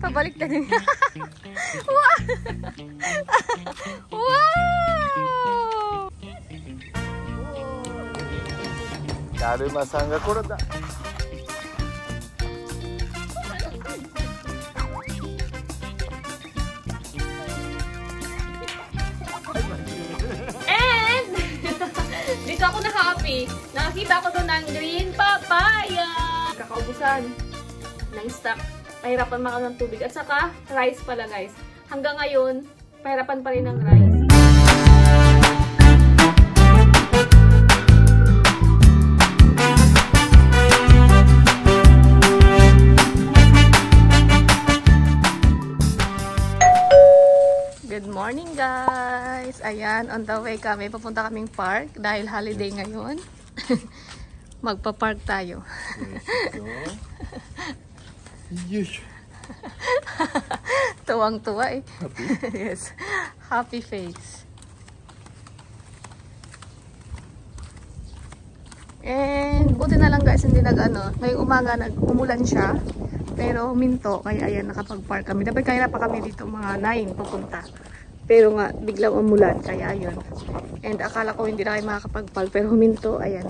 Pabalik na din. Wow! Wow! Darumasanがこれだ. And dito ako na-happy. Nakakita ko doon ng green papaya. Kakaubusan ng stock. Pahirapan maka ng tubig. At saka, rice pala guys. Hanggang ngayon, pahirapan pa rin ng rice. Good morning guys! Ayan, on the way kami. Papunta kaming park dahil holiday ngayon. Magpa-park tayo. Tuwang-tuwa eh. Happy? Yes. Happy face. And buti na lang guys, hindi nag-ano. Ngayong umaga umulan siya. Pero huminto. Kaya ayan, nakapag-park kami. Dapat kaya pa kami dito mga 9 papunta. Pero nga, biglang umulan. Kaya ayun. And akala ko hindi na kayo makakapag-park. Pero huminto. Ayan.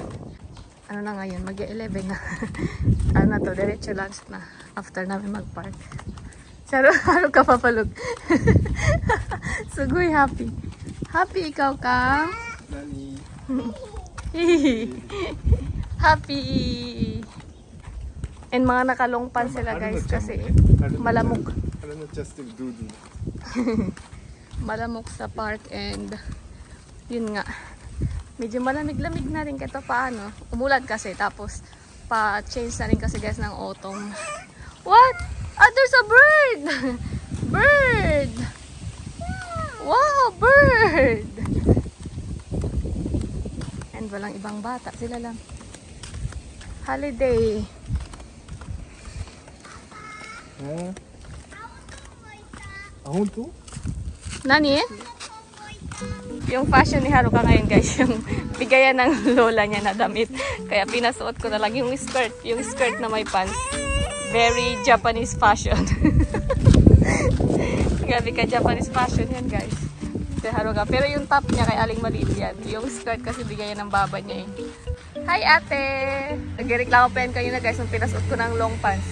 Ano na ngayon? Mag-11 na. Ano na to? Diretso lunch na. After namin mag-park. Saro, haro ka papalog. Sugoy happy. Happy ikaw ka? Nani? Happy. And mga nakalong pan sila guys kasi malamok. Malamok sa park and yun nga. Medyo malamig-lamig na rin kahit paano. Umulan kasi tapos pa-change na rin kasi guys ng autumn. What? Ah, there's a bird! Bird! Wow, bird! And walang ibang bata. Sila lang. Holiday. Honto? Nani? Yung fashion ni Haruka ngayon guys, yung bigayan ng lola niya na damit. Kaya pinasuot ko na lang yung skirt na may pants. Very Japanese fashion. Grabe ka Japanese fashion yan guys. Si Haruka. Pero yung top niya kay aling maliit yan. Yung skirt kasi bigayan ng baba niya eh. Hi ate! Nagreklamo pa yan kayo na guys nung pinasuot ko ng long pants.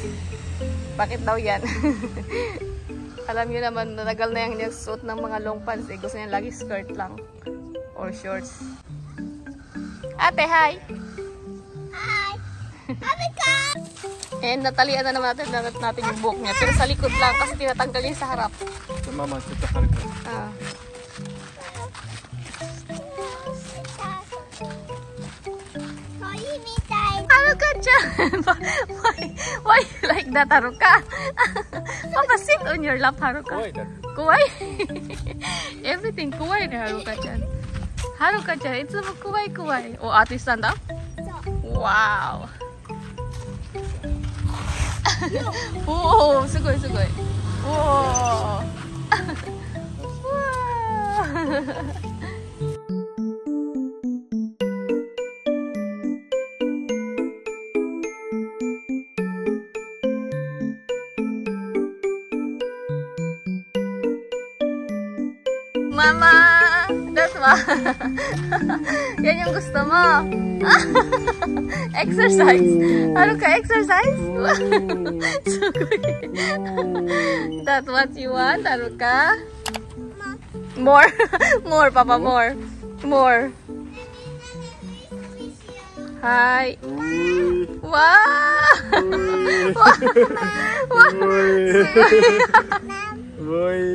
Bakit daw yan? Alam niyo naman, natagal na yung nagsuot ng mga long pants eh. Gusto niya lagi skirt lang. Or shorts. Ate, hi! Hi! Haruka! And natalian na naman natin yung buhok niya. Pero sa likod lang kasi tinatanggal niya sa harap. Mama, kita Haruka. Ah. Haruka-chan! Why you like that, Haruka? Papa, sit on your lap, Haruka. Kuwai? Everything kuwai ni Haruka-chan. Haruka-chan, it's a kuwai. Oh, ate, stand up? Wow! Oh, sugoi. Wow! Wow! Mama! That's why. Yan yung gusto mo. Exercise. Ano ka? Exercise? So good. That's what you want? Ano ka? More? More, Papa. More. More. Hi. Wow! Boy.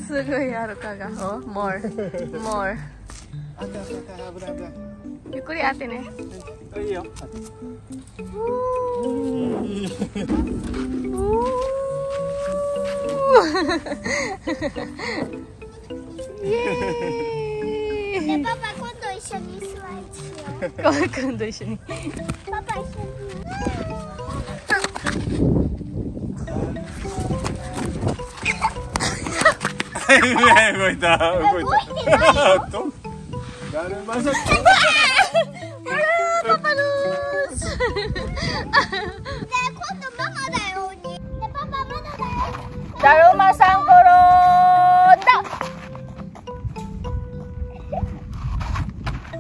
すごいはるかが。Oh, more. More. あったあった危ない危ない。ゆっくりあってね。いいよ。イエーイ。パパ今度一緒にスライドしよ今度一緒に。う。パパ一緒に。動いた動いた。とだるまさん。パパルース。今度ママだよ。パパまだだよ。だるまさん転んだ。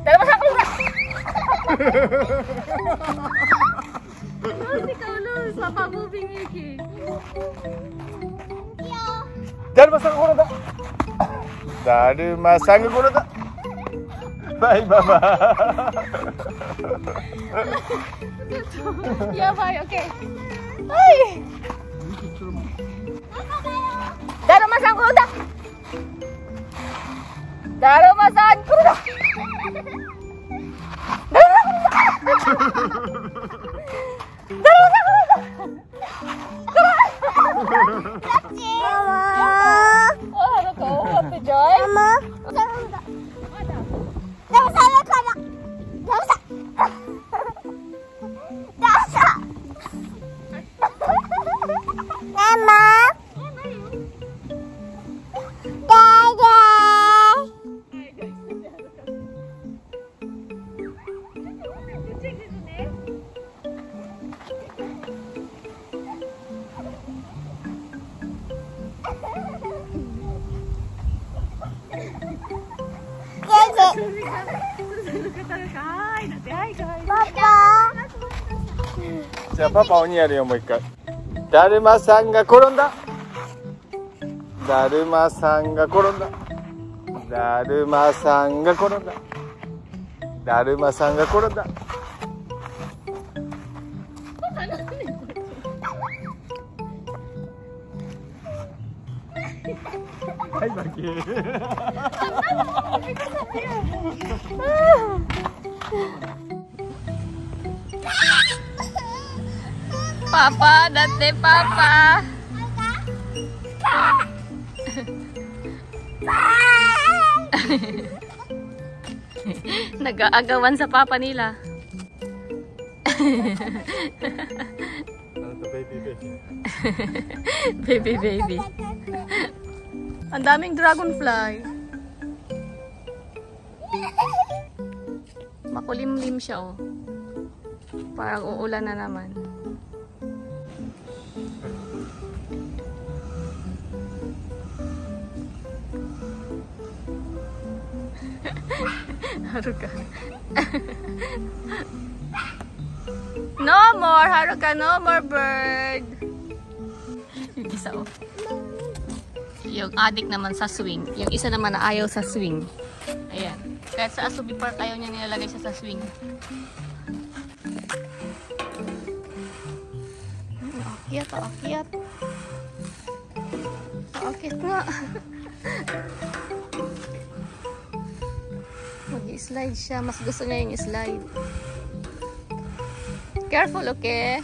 だるまさん転んだ。Nanti kau lulus, Papa moving Mickey. だるまさんが転んだ。だるまさんが転んだ。バイママ。やばい、オッケー。はい。だるまさん転んだ。だるまさん転んだ。じゃあパパ鬼やるよもう一回。だるまさんが転んだ。だるまさんが転んだ。だるまさんが転んだ。だるまさんが転んだ。はい負け。Papa, dati Papa. Nag-aagawan sa Papa nila. Baby, baby. Ang daming dragonfly. Makulimlim siya, oh. Parang uulan na naman. Haruka. No more, Haruka, no more bird. Yung isa, oh. Yung adik naman sa swing. Yung isa naman na ayaw sa swing. Ayan. Kahit sa Asubi Park, ayaw niya nilalagay siya sa swing. Akyat, akyat. Akyat nga. Mag-slide siya. Mas gusto niya yung slide. Careful, okay?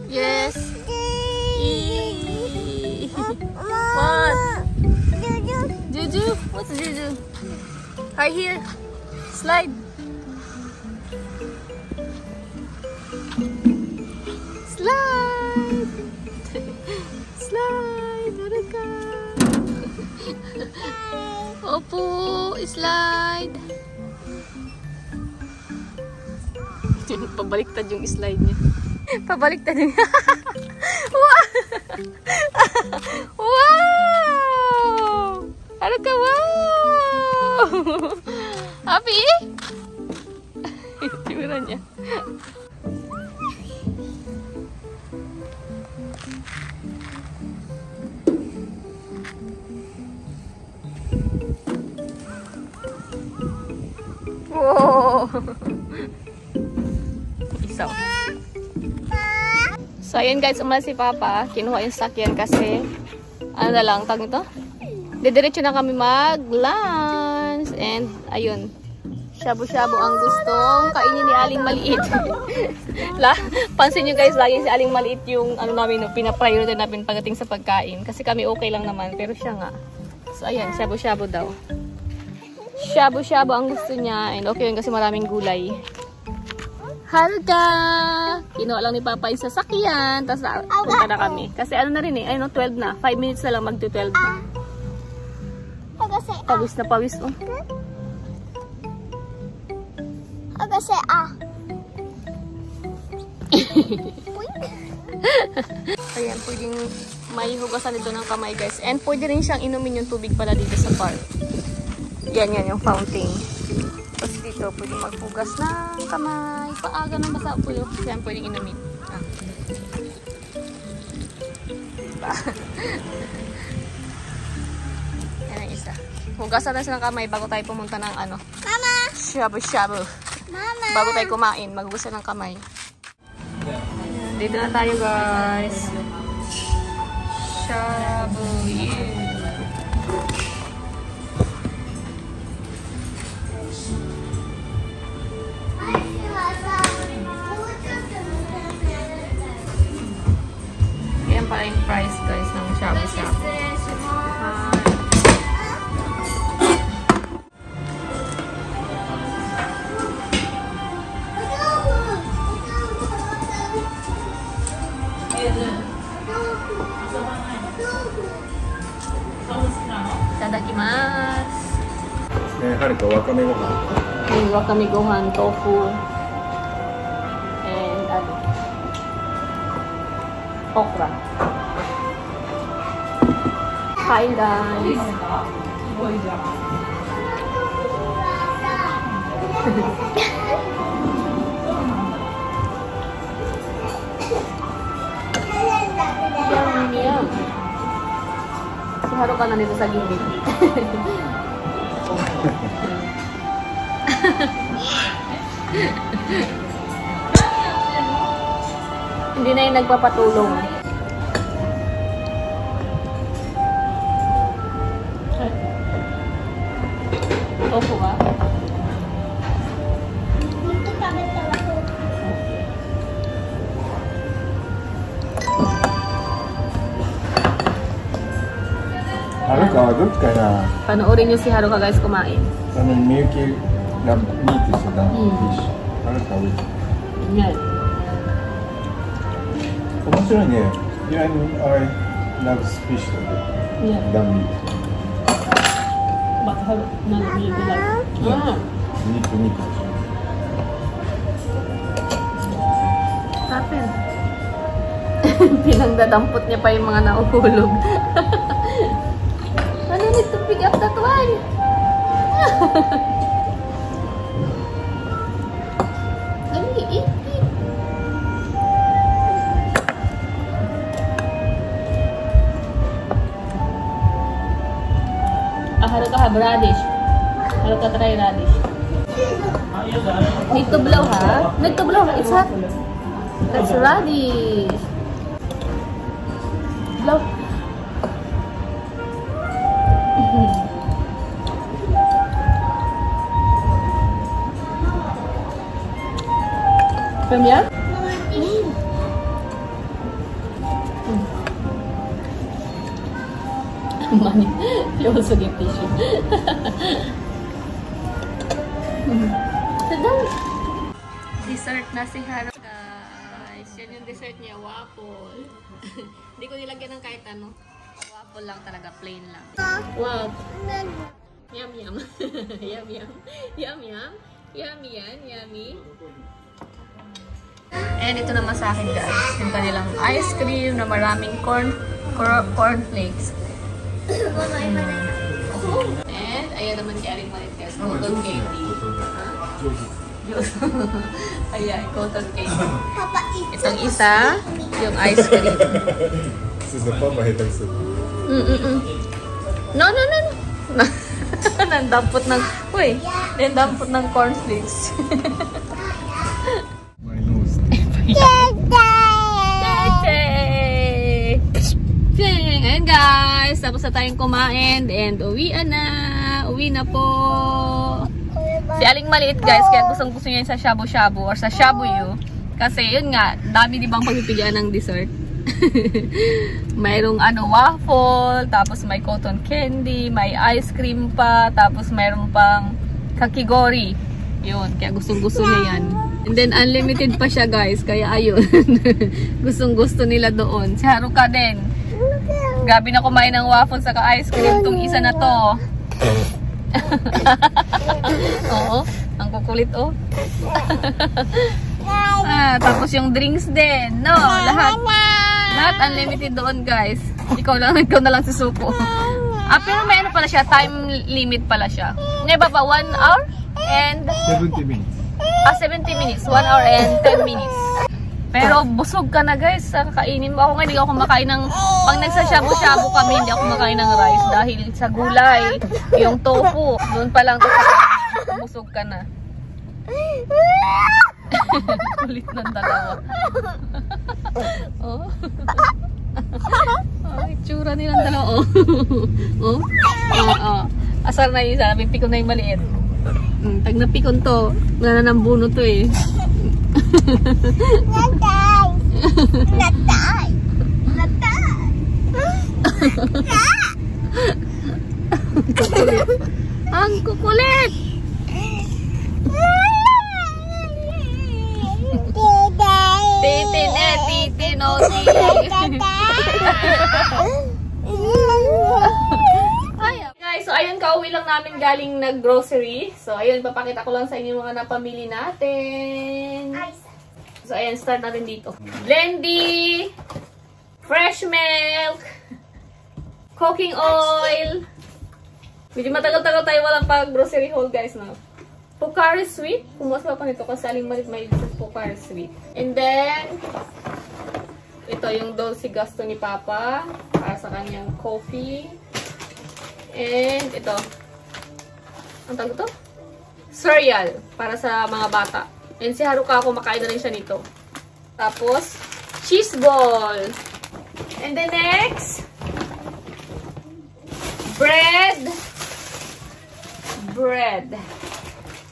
Yes. What? Juju? What's Juju? Right here. Slide. Slide. Slide. Haruka. Opo. Slide. Pabaliktad yung slide niya. Pabaliktad yung... Wow! Wow! Haruka, wow! Happy? Tsura niya. Wow! Isaw. So, ayun guys, umalis si Papa. Kinuha yung sakyan kasi, ano na lang, tag ito? Didiretso na kami mag-lunch. And, ayun, shabu-shabu ang gustong kainin ni Aling Maliit. Pansin nyo guys, lagi si Aling Maliit yung, ano namin, no, pinapriority namin pagdating sa pagkain. Kasi kami okay lang naman, pero siya nga. So, ayan, shabu-shabu daw. Shabu-shabu ang gusto niya. And okay yun kasi maraming gulay. Haruka! Kinuha lang ni Papa yung sasakyan. Tapos punta na kami. Kasi ano na rin eh. Ayun, 12 na. 5 minutes na lang mag-12 na. Pawis na pawis. Oh. Ayan, pwedeng may hugasan dito ng kamay guys. And pwede rin siyang inumin yung tubig pala dito sa park. Yan yung fountain. Tapos dito, pwedeng maghugas ng kamay. Paaga ng basa po yun. Yan, pwedeng inumin. Yan ang isa. Hugasan na siya ng kamay bago tayo pumunta ng ano. Mama! Shabu-shabu. Mama! Bago tayo kumain, maghugas ng kamay. Dito na tayo guys. Shabu. Yeah. Yan pala yung price guys ng shabu-shabu. Itadakimasu. Haruka, wakame gohan. Wakame gohan, tofu. And ano? Okra. Hi guys. Yum. Si Haruka na dito sa gilid. Hindi na yung nagpapatulong. Tofu ka? Haruka wa dotsu ka na? Panoorin nyo si Haruka guys kumain. Miyuki love meat is the fish. Haruka with. Yan. 面白いね。Yeah, I love fish Yeah. than meat. But how not really like? Yeah. Meat. Tapin. Pinagdadampot niya pa yung mga nauhulog. I need to pick up that one. Eat. Haruka have radish. Haruka try radish. Need to blow ha? Need to blow. It's hot. That's radish. Blow. Pamya? Mani, also give tissue. Dessert na si Haruka. Guys, yan yung dessert niya, waffle. Hindi ko nilagyan ng kahit ano. Waffle lang talaga, plain lang. Wow. Yum. Yummy. And ito naman sa akin guys, yung kanilang ice cream na maraming cornflakes. And ayan naman kay Aling Malit guys, cotton candy. Diyos. Ayan, cotton candy. Papa, eat. Itong isa, yung ice cream. Susa Papa, hitang susa. No. Nandampot ng, uy, nandampot ng cornflakes. My nose. Ayan guys, tapos na tayong kumain and uwi na po. Si Aling maliit guys, kaya gusto niya sa shabu-shabu or sa shabuyu. Kasi yun nga, dami di bang pagpipilian ng dessert. Mayroong waffle, tapos may cotton candy, may ice cream pa, tapos mayroong pang kakigori. Yun, kaya gustong-gusto niya yan. And then unlimited pa siya guys, kaya ayun. Gustong-gusto nila doon. Si Haruka din. Grabe na kumain ng waffle saka ice cream tong isa na to. Oo, ang kukulit oh. Tapos yung drinks din, no? Lahat unlimited doon guys. Ikaw na lang susuko. Pero may pala siya, time limit pala siya. Ngayon ba 1 hour and 70 minutes. 70 minutes, 1 hour and 10 minutes. Pero busog ka na guys sa kakainin mo. Ako nga hindi ako kumakain ng, pag nagsashabu-shabu kami, hindi ako kumakain ng rice dahil sa gulay, yung tofu, doon pa lang busog ka na. Kulit ng dalawa. Oh. Oh, itsura nilang dalawa. Oh. Asar na yung isa, napipikon na yung maliit. Tag napikon to, nananambuno to eh. Natay. Kukulit. Ang kukulit. Titin o Guys, so ayun, kauwi lang namin galing nag-grocery. So ayun, papakita ko lang sa inyo mga napamili natin. So ayan, start natin dito. Blendy, fresh milk, cooking oil. Medyo matagal-tagal tayo walang pag-grocery haul guys, no? Pocari Sweet. Kumuha pa nito kasi Aling Malit may Pocari Sweet. And then, ito yung Dolce Gusto ni Papa para sa kanyang coffee. And ito. Ang tawag ito? Cereal para sa mga bata. And si Haruka, kumakain na rin siya nito. Tapos, cheese ball. And the next, bread.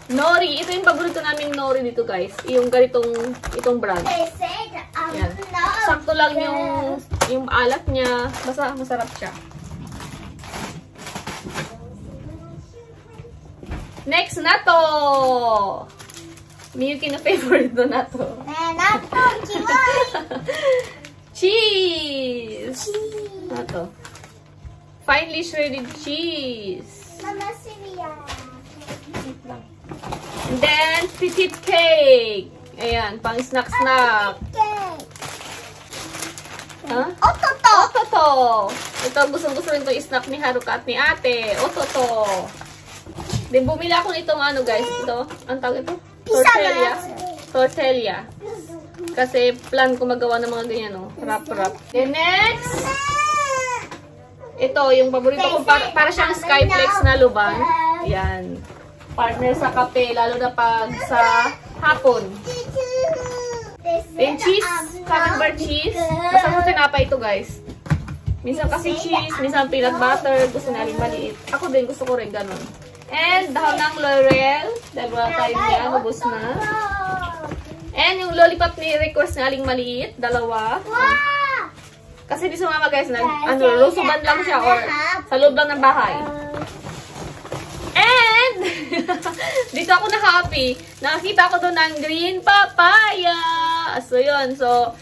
Nori. Ito yung paborito naming nori dito guys. Yung itong brand. Yan. Sakto lang yung alat niya. Basta masarap siya. Next, natto. Miyuki na favorite do natto. Cheese. Natto. Finely shredded cheese. Mama, Syria. And then, petite cake. Ayan, pang snack-snack. Huh? Ototo. Ito, gusto rin ito i-snack ni Haruka at ni ate. Ototo. Then, bumili ako nitong guys. Ito, ang tawag ito? Tortilla. Kasi, plan ko magawa ng mga ganyan, no? Wrap. Then, next. Ito, yung paborito ko. Para siyang Skyflex na luban. Ayan. Partner sa kape, lalo na pag sa hapon. Then cheese, camembert cheese. Basta ko tinapay ito guys. Minsan kasi cheese, minsan peanut butter. Gusto na rin maliit. Ako din, gusto ko rin ganun. And dahon ng laurel. Dahil wala tayo niya, ubos na. And yung lollipop ni request na Aling Maliit, dalawa. Kasi di sumama guys, lusuban lang siya or sa loob lang ng bahay. And, dito ako na-happy. Nakakita ko doon ng green papaya. So, yun. So,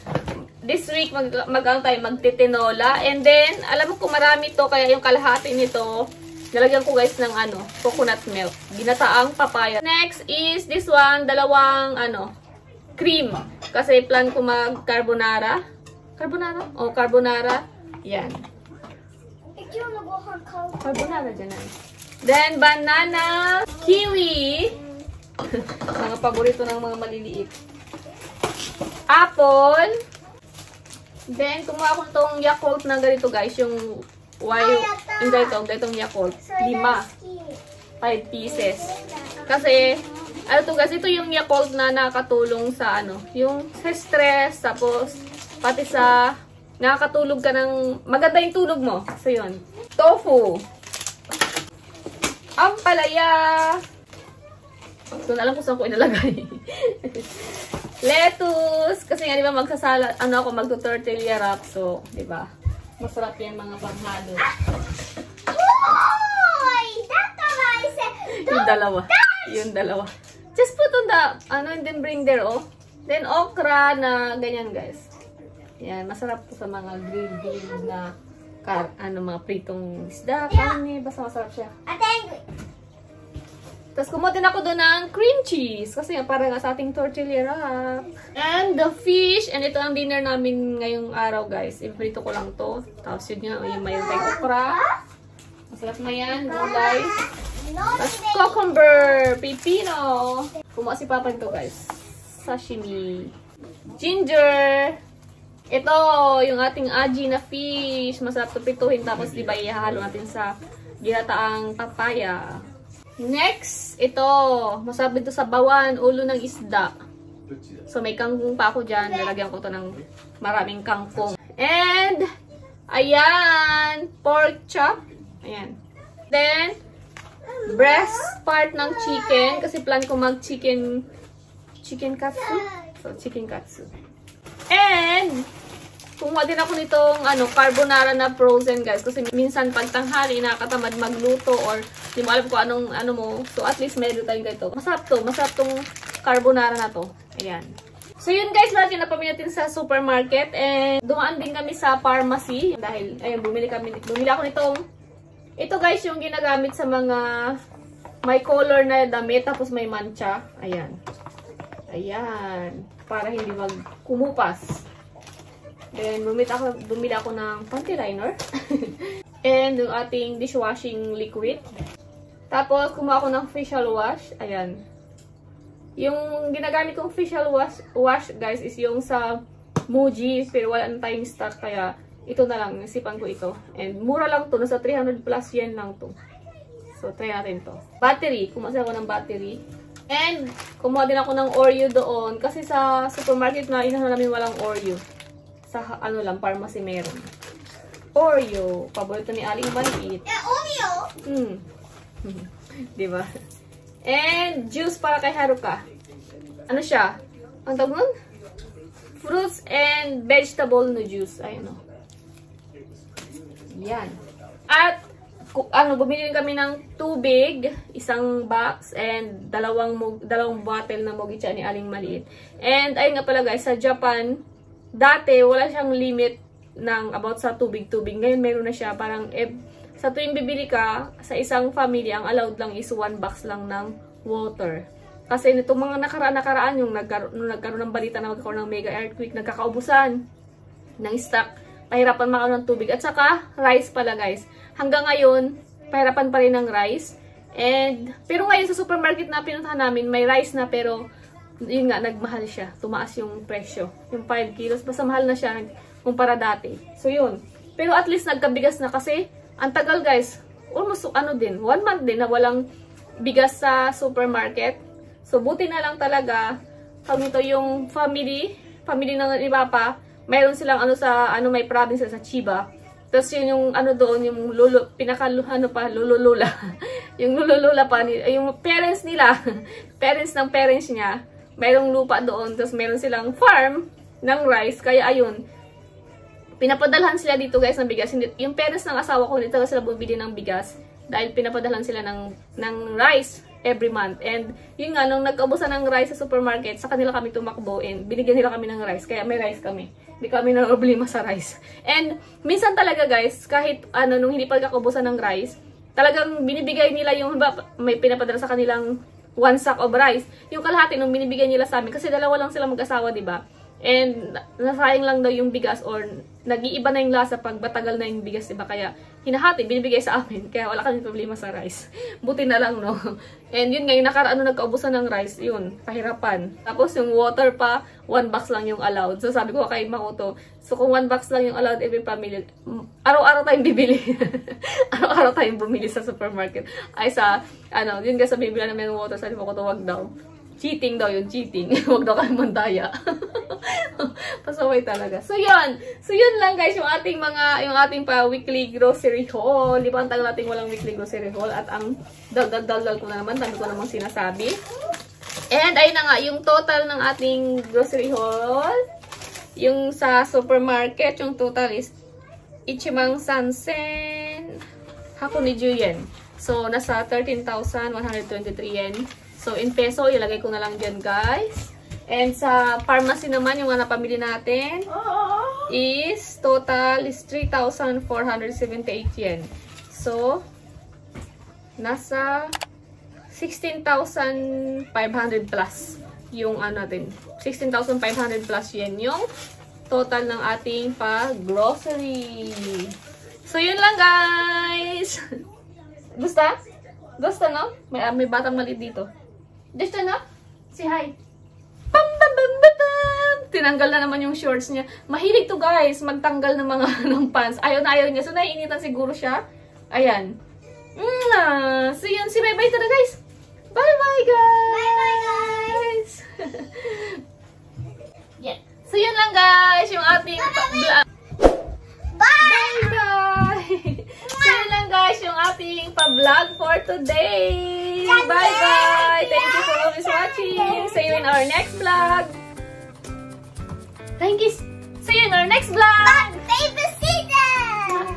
this week, magtitinola. And then, alam mo kung marami to, kaya yung kalahati nito, nalagyan ko guys ng coconut milk. Ginataang papaya. Next is this one, dalawang, cream. Kasi plan ko mag-carbonara. Carbonara? Oh, carbonara. Yan. Carbonara dyan. Then, banana, kiwi, Mga paborito ng mga maliliit. Apple. Then, kumuha ko itong Yakult na ganito guys. Yung ganitong Yakult. 5 pieces. Kasi, ano to guys, ito yung Yakult na nakakatulong sa yung sa stress, tapos pati sa nakakatulog ka ng, maganda yung tulog mo. So, yun. Tofu. Ampalaya. So, alam ko saan ko inalagay. Lettuce. Kasi nga, di ba, magsasala, magto-tortilla wrap. So, di ba, masarap yan mga panghalo. Yung dalawa. Just put on the, and then bring there, oh. Then, okra na ganyan, guys. Yan, masarap po sa mga grilled na, mga pritong isda, karne, basta masarap siya. Tapos kumuha din ako doon ng cream cheese. Kasi nga para nga sa ating tortilla wrap. And the fish. And ito ang dinner namin ngayong araw guys. Iprito ko lang to. Tapos yun nga, yung mayroon tayong okra. Masarap na yan. Gulay. Tapos cucumber. Pipino. Kumuha si Papa nito guys. Sashimi. Ginger. Ito, yung ating aji na fish. Masarap to prituhin. Tapos diba ihahalo natin sa ginataang papaya. Next, ito. Masarap dito sa bawan, ulo ng isda. So, may kangkong pa ako dyan. Nalagyan ko to ng maraming kangkong. And, ayan, pork chop. Ayan. Then, breast part ng chicken. Kasi plan ko mag-chicken katsu. So, chicken katsu. And, kumuha din ako nitong carbonara na frozen guys. Kasi minsan pag tanghali nakakatamad magluto or di mo alam kung anong mo. So at least meron tayong ganito. Masarap to. Masarap tong carbonara na to. Ayan. So yun guys, lahat yung napamili natin sa supermarket. And dumaan din kami sa pharmacy. Dahil, ayun, bumili ako nitong, ito guys yung ginagamit sa mga may color na damit. Tapos may mancha. Ayan. Ayan. Para hindi kumupas. Then, bumili ako ng panty liner. And, yung ating dishwashing liquid. Tapos, kumuha ako ng facial wash. Ayan. Yung ginagamit kong facial wash, guys, is yung sa Muji. Pero wala na tayong stock, kaya ito na lang. Nasipan ko ito. And, mura lang to. Nasa 300 plus yen lang to. So, try natin to. Battery. Kumuha ako ng battery. And, kumuha din ako ng Oreo doon. Kasi sa supermarket na inahan namin walang Oreo. Sa pharmacy meron. Oreo. Paborito ni Aling Maliit. Oreo? Diba? And juice para kay Haruka. Ano siya? Ang tawag nun? Fruits and vegetable na juice. Ayun o. Yan. At bumili kami ng tubig, isang box, and dalawang bottle na mogicha ni Aling Maliit. And ayun nga pala guys, sa Japan, dati, wala siyang limit ng about sa tubig-tubig. Ngayon, meron na siya. Parang, sa tuwing bibili ka, sa isang family, ang allowed lang is 1 box lang ng water. Kasi nitong mga nakaraan, yung nagkaroon ng balita na magkakaroon ng mega earthquake, nagkakaubusan ng stock, pahirapan makaroon ng tubig. At saka, rice pala guys. Hanggang ngayon, pahirapan pa rin ng rice. Pero ngayon, sa supermarket na pinuntahan namin, may rice na pero yun nga, nagmahal siya. Tumaas yung presyo. Yung 5 kilos. Basta mahal na siya kumpara dati. So, yun. Pero at least nagkabigas na kasi ang tagal guys. Almost 1 month din na walang bigas sa supermarket. So, buti na lang talaga ito yung family ng iba pa. Mayroon silang may province sa Chiba. Tapos yun yung doon, yung lululula. Yung lululula pa, yung parents nila, parents ng parents niya, mayroong lupa doon, tapos meron silang farm ng rice, kaya ayun, pinapadalhan sila dito guys ng bigas. Yung parents ng asawa ko, dito sila bumili ng bigas, dahil pinapadalhan sila ng rice every month. And yun nga, nung nagkaubusan ng rice sa supermarket, sa kanila kami tumakbo, and binigyan nila kami ng rice, kaya may rice kami. Hindi kami na problema sa rice. And minsan talaga guys, kahit nung hindi pa nagkaubusan ng rice, talagang binibigay nila yung, may pinapadala sa kanilang 1 sack of rice. Yung kalahati nung binibigay nila sa amin, kasi dalawa lang sila mag-asawa, diba? And nasayang lang daw yung bigas or nag-iiba na yung lasa pag matagal na yung bigas, diba? Kaya hinahati, binibigay sa amin. Kaya wala kami problema sa rice. Buti na lang, no? And yun nga, yung nagkaubusan ng rice, yun, pahirapan. Tapos yung water pa, 1 box lang yung allowed. So sabi ko kay Makoto, so kung 1 box lang yung allowed every family, araw-araw tayong bibili. Araw-araw tayong bumili sa supermarket. Ay sa, yun nga sa bibili namin ng water, sabi ko, Makoto, wag daw. Cheating daw yun, cheating. Huwag daw kami mandaya. Pasaway talaga. So yun. So yun lang guys, yung ating pa weekly grocery haul. Di ba ang tagal natin walang weekly grocery haul. At ang dal ko na naman, dami ko namang sinasabi. And ayun na nga, yung total ng ating grocery haul. Yung sa supermarket, yung total is Ichimang Sansen Hakuniju yen. So nasa 13,123 yen. So, in peso, ilagay ko na lang dyan, guys. And sa pharmacy naman, yung mga napamili natin is total is 3,478 yen. So, nasa 16,500 plus yung natin. 16,500 plus yen yung total ng ating pa-grocery. So, yun lang, guys. Gusta? Gusto, no? May batang maliit dito. Gusto, no? Si hi. Pam, bam, bam, bam, bam. Tinanggal na naman yung shorts niya. Mahilig to guys, magtanggal ng mga ng pants. Ayaw na ayaw niya. So, naiinitan siguro siya. Ayan. So, yun. Si bye-bye na guys. Bye-bye, guys. Bye-bye, guys. Yeah. So, yun lang, guys. Yung ating vlog. Bye-bye. So, yun lang, guys. Yung ating pa-vlog for today. Bye-bye. Thank you for always watching. See you in our next vlog. Thank you. See you in our next vlog. Baby scissors.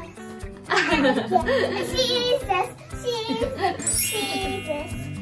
Scissors.